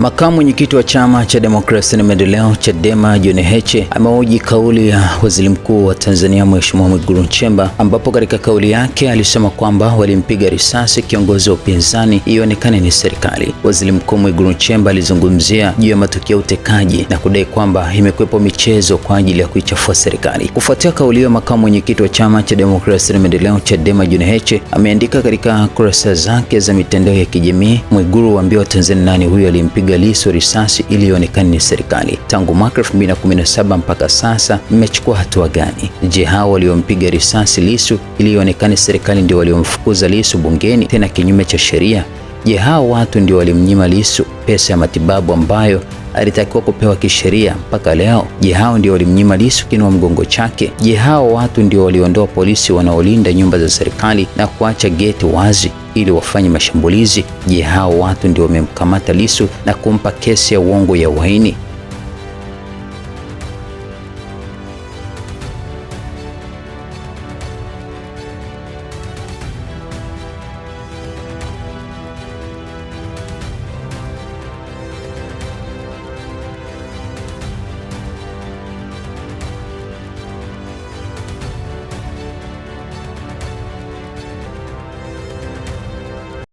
Makamu mwenyekiti wa chama cha demokrasia na maendeleo Chadema John Heche amehoji kauli ya waziri mkuu wa Tanzania Mheshimiwa Mwigulu Nchemba, ambapo katika kauli yake alisema kwamba walimpiga risasi kiongozi wa upinzani ionekane ni serikali. Waziri mkuu Mwigulu Nchemba alizungumzia juu ya matukio ya utekaji na kudai kwamba imekwepo michezo kwa ajili ya kuichafua serikali. Kufuatia kauli hiyo, makamu mwenyekiti wa chama cha demokrasia na maendeleo Chadema John Heche ameandika katika kurasa zake za mitandao ya kijamii, Mwigulu waambia Watanzania nani huyo alimpiga Lissu risasi ili ionekane ni serikali. Tangu mwaka 2017 mpaka sasa mmechukua hatua gani? Je, hao waliompiga risasi Lissu ili ionekane serikali ndio waliomfukuza Lissu bungeni tena kinyume cha sheria? Je, hao watu ndio walimnyima Lissu pesa ya matibabu ambayo alitakiwa kupewa kisheria mpaka leo? Je, hao ndio walimnyima Lissu kinua mgongo chake? Je, hao watu ndio waliondoa polisi wanaolinda nyumba za serikali na kuacha geti wazi ili wafanye mashambulizi? Je, hao watu ndio wamemkamata Lissu na kumpa kesi ya uongo ya uhaini?